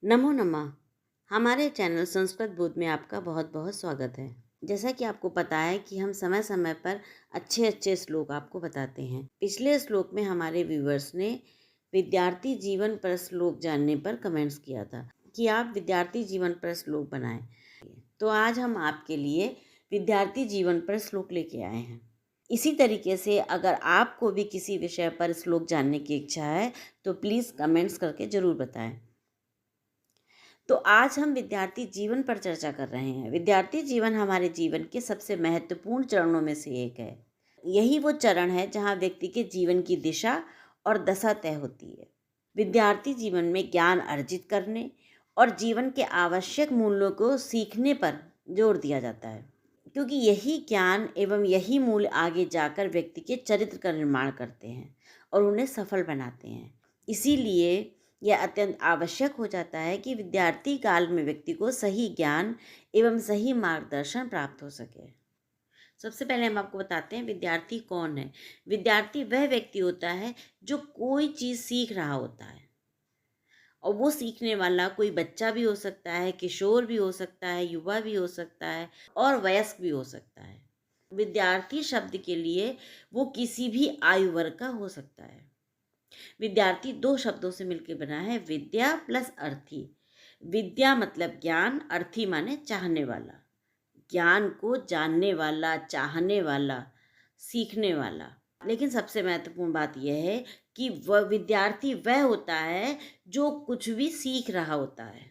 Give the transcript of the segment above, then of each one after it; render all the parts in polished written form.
नमो नमः। हमारे चैनल संस्कृत बोध में आपका बहुत बहुत स्वागत है। जैसा कि आपको पता है कि हम समय समय पर अच्छे अच्छे श्लोक आपको बताते हैं। पिछले श्लोक में हमारे व्यूवर्स ने विद्यार्थी जीवन पर श्लोक जानने पर कमेंट्स किया था कि आप विद्यार्थी जीवन पर श्लोक बनाएं। तो आज हम आपके लिए विद्यार्थी जीवन पर श्लोक लेके आए हैं। इसी तरीके से अगर आपको भी किसी विषय पर श्लोक जानने की इच्छा है तो प्लीज़ कमेंट्स करके ज़रूर बताएं। तो आज हम विद्यार्थी जीवन पर चर्चा कर रहे हैं। विद्यार्थी जीवन हमारे जीवन के सबसे महत्वपूर्ण चरणों में से एक है। यही वो चरण है जहाँ व्यक्ति के जीवन की दिशा और दशा तय होती है। विद्यार्थी जीवन में ज्ञान अर्जित करने और जीवन के आवश्यक मूल्यों को सीखने पर जोर दिया जाता है, क्योंकि यही ज्ञान एवं यही मूल्य आगे जाकर व्यक्ति के चरित्र का निर्माण करते हैं और उन्हें सफल बनाते हैं। इसीलिए यह अत्यंत आवश्यक हो जाता है कि विद्यार्थी काल में व्यक्ति को सही ज्ञान एवं सही मार्गदर्शन प्राप्त हो सके। सबसे पहले हम आपको बताते हैं विद्यार्थी कौन है। विद्यार्थी वह व्यक्ति होता है जो कोई चीज़ सीख रहा होता है, और वो सीखने वाला कोई बच्चा भी हो सकता है, किशोर भी हो सकता है, युवा भी हो सकता है और वयस्क भी हो सकता है। विद्यार्थी शब्द के लिए वो किसी भी आयु वर्ग का हो सकता है। विद्यार्थी दो शब्दों से मिलकर बना है, विद्या प्लस अर्थी। विद्या मतलब ज्ञान, अर्थी माने चाहने वाला, ज्ञान को जानने वाला, चाहने वाला, सीखने वाला। लेकिन सबसे महत्वपूर्ण बात यह है कि वह विद्यार्थी वह होता है जो कुछ भी सीख रहा होता है।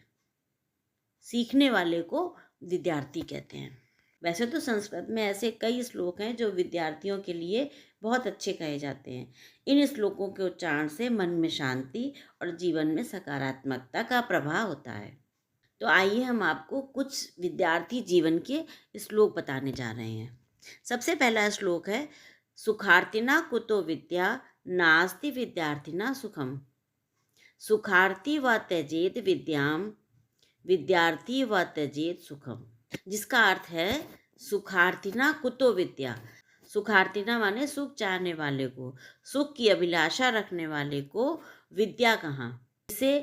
सीखने वाले को विद्यार्थी कहते हैं। वैसे तो संस्कृत में ऐसे कई श्लोक हैं जो विद्यार्थियों के लिए बहुत अच्छे कहे जाते हैं। इन श्लोकों के उच्चारण से मन में शांति और जीवन में सकारात्मकता का प्रभाव होता है। तो आइए हम आपको कुछ विद्यार्थी जीवन के श्लोक बताने जा रहे हैं। सबसे पहला श्लोक है, सुखार्थिना कुतो विद्या नास्ति विद्यार्थिना सुखम। सुखार्थी व त्यजेत विद्याम, विद्यार्थी व त्यजेत सुखम। जिसका अर्थ है, सुखार्थिना कुतो विद्या। सुखार्थिना माने सुख चाहने वाले को, सुख की अभिलाषा रखने वाले को विद्या कहाँ। जिसे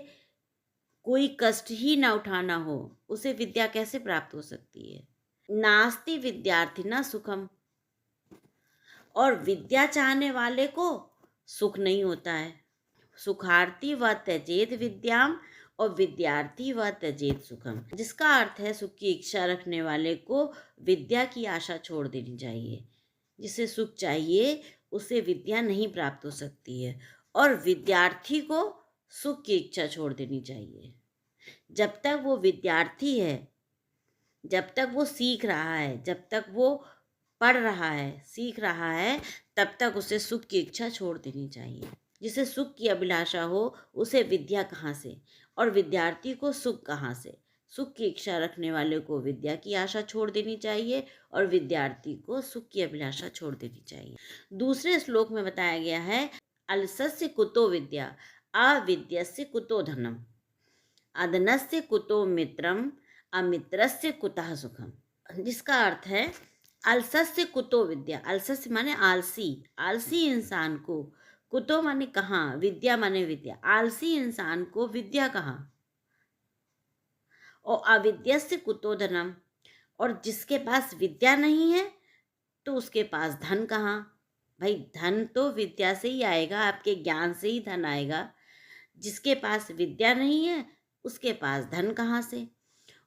कोई कष्ट ही ना उठाना हो उसे विद्या कैसे प्राप्त हो सकती है। नास्ति विद्यार्थिना सुखम, और विद्या चाहने वाले को सुख नहीं होता है। सुखार्थी व त्यजेत विद्याम और विद्यार्थी व त्यजेत सुखम। जिसका अर्थ है, सुख की इच्छा रखने वाले को विद्या की आशा छोड़ देनी चाहिए। जिसे सुख चाहिए उसे विद्या नहीं प्राप्त हो सकती है, और विद्यार्थी को सुख की इच्छा छोड़ देनी चाहिए। जब तक वो विद्यार्थी है, जब तक वो सीख रहा है, जब तक वो पढ़ रहा है, सीख रहा है, तब तक उसे सुख की इच्छा छोड़ देनी चाहिए। जिसे सुख की अभिलाषा हो उसे विद्या कहाँ से, और विद्यार्थी को सुख कहाँ से। सुख की इच्छा रखने वाले को विद्या की आशा छोड़ देनी चाहिए और विद्यार्थी को सुख की अभिलाषा छोड़ देनी चाहिए। दूसरे श्लोक में बताया गया है, अलसस्य कुतो विद्या अविद्यस्य कुतो धनम, अधनस्य कुतो मित्रम अमित्रस्य कुतः सुखम। जिसका अर्थ है, अलसस्य कुतो विद्या। अलसस्य माने आलसी, आलसी इंसान को, कुतो माने कहाँ, विद्या माने विद्या। आलसी इंसान को विद्या कहाँ, और अविद्यस्य कुतो धनम, और जिसके पास विद्या नहीं है तो उसके पास धन कहाँ। भाई धन तो विद्या से ही आएगा, आपके ज्ञान से ही धन आएगा। जिसके पास विद्या नहीं है उसके पास धन कहाँ से।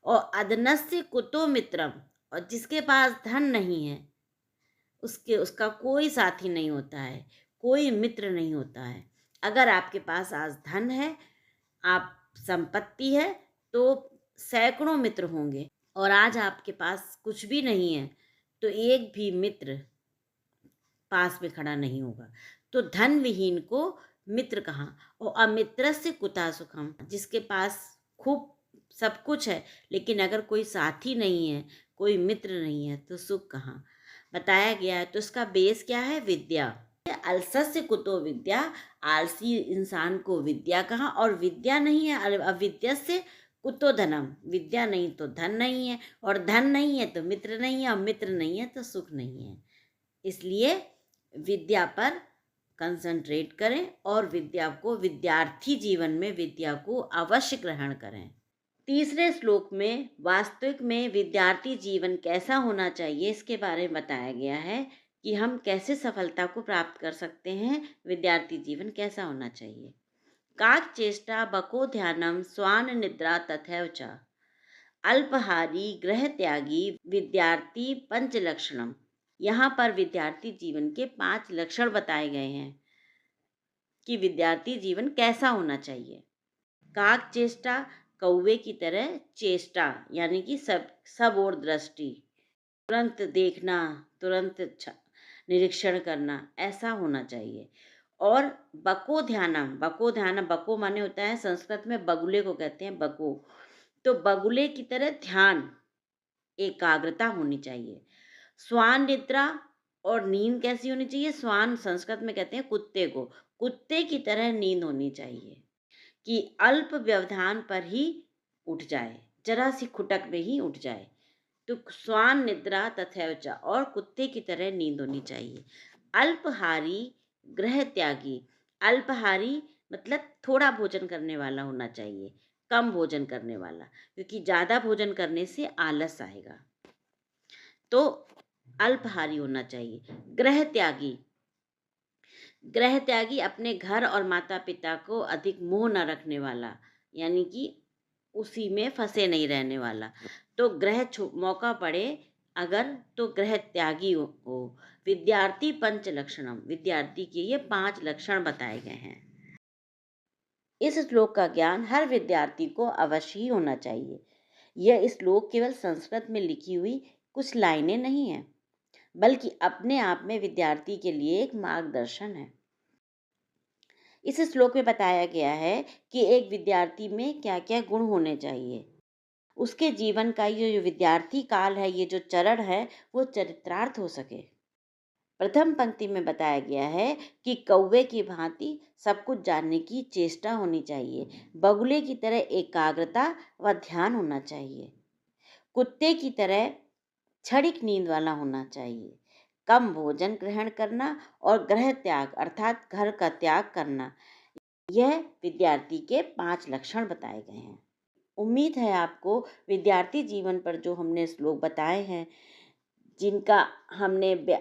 और अधनस्य कुतो मित्रम, और जिसके पास धन नहीं है उसका कोई साथी नहीं होता है, कोई मित्र नहीं होता है। अगर आपके पास आज धन है, आप संपत्ति है, तो सैकड़ों मित्र होंगे, और आज आपके पास कुछ भी नहीं है तो एक भी मित्र पास में खड़ा नहीं होगा। तो धन विहीन को मित्र कहाँ। और अमित्रस्य कुतः सुखम, जिसके पास खूब सब कुछ है लेकिन अगर कोई साथी नहीं है, कोई मित्र नहीं है, तो सुख कहाँ। बताया गया है। तो इसका बेस क्या है, विद्या। अलसस्य कुतो विद्या, आलसी इंसान को विद्या कहाँ, और विद्या नहीं है, अविद्यस्य कुतो धनम, विद्या नहीं तो धन नहीं है, और धन नहीं है तो मित्र नहीं है, और मित्र नहीं है तो सुख नहीं है। इसलिए विद्या पर कंसंट्रेट करें और विद्यार्थी जीवन में विद्या को अवश्य ग्रहण करें। तीसरे श्लोक में वास्तविक में विद्यार्थी जीवन कैसा होना चाहिए इसके बारे में बताया गया है कि हम कैसे सफलता को प्राप्त कर सकते हैं, विद्यार्थी जीवन कैसा होना चाहिए। काक चेष्टा बको ध्यानम स्वान निद्रा तथैव च अल्पहारी गृह त्यागी विद्यार्थी पंच लक्षणम। यहाँ पर विद्यार्थी जीवन के 5 लक्षण बताए गए हैं कि विद्यार्थी जीवन कैसा होना चाहिए। काक चेष्टा, कौवे की तरह चेष्टा यानी कि सब और दृष्टि, तुरंत देखना, तुरंत निरीक्षण करना, ऐसा होना चाहिए। और बको ध्यानम, बको माने होता है संस्कृत में बगुले को कहते हैं बको, तो बगुले की तरह ध्यान, एकाग्रता होनी चाहिए। स्वान निद्रा, और नींद कैसी होनी चाहिए? स्वान संस्कृत में कहते हैं कुत्ते को, कुत्ते की तरह नींद होनी चाहिए कि अल्प व्यवधान पर ही उठ जाए, जरा सी खुटक में ही उठ जाए। तो स्वान निद्रा तथैव च, और कुत्ते की तरह नींद होनी चाहिए। अल्पहारी गृह त्यागी, अल्पहारी मतलब थोड़ा भोजन करने वाला होना चाहिए, कम भोजन करने वाला, क्योंकि ज़्यादा भोजन करने से आलस आएगा। तो अल्पहारी होना चाहिए। गृह त्यागी, गृह त्यागी अपने घर और माता पिता को अधिक मोह न रखने वाला, यानी कि उसी में फंसे नहीं रहने वाला। तो मौका पड़े अगर तो गृह त्यागी हो। विद्यार्थी पंच लक्षणम, विद्यार्थी के ये 5 लक्षण बताए गए हैं। इस श्लोक का ज्ञान हर विद्यार्थी को अवश्य ही होना चाहिए। यह श्लोक केवल संस्कृत में लिखी हुई कुछ लाइनें नहीं हैं, बल्कि अपने आप में विद्यार्थी के लिए एक मार्गदर्शन है। इस श्लोक में बताया गया है कि एक विद्यार्थी में क्या क्या गुण होने चाहिए। उसके जीवन का ये जो विद्यार्थी काल है, ये जो चरण है, वो चरित्रार्थ हो सके। प्रथम पंक्ति में बताया गया है कि कौवे की भांति सब कुछ जानने की चेष्टा होनी चाहिए, बगुले की तरह एकाग्रता व ध्यान होना चाहिए, कुत्ते की तरह क्षणिक नींद वाला होना चाहिए, कम भोजन ग्रहण करना और गृह त्याग अर्थात घर का त्याग करना। यह विद्यार्थी के 5 लक्षण बताए गए हैं। उम्मीद है आपको विद्यार्थी जीवन पर जो हमने श्लोक बताए हैं, जिनका हमने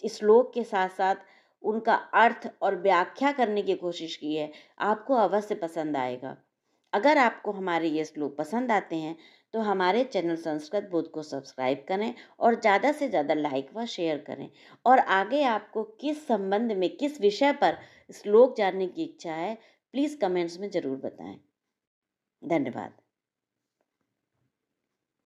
श्लोक के साथ साथ उनका अर्थ और व्याख्या करने की कोशिश की है, आपको अवश्य पसंद आएगा। अगर आपको हमारे ये श्लोक पसंद आते हैं तो हमारे चैनल संस्कृत बोध को सब्सक्राइब करें और ज़्यादा से ज़्यादा लाइक व शेयर करें। और आगे आपको किस संबंध में, किस विषय पर श्लोक जानने की इच्छा है, प्लीज़ कमेंट्स में ज़रूर बताएं। धन्यवाद।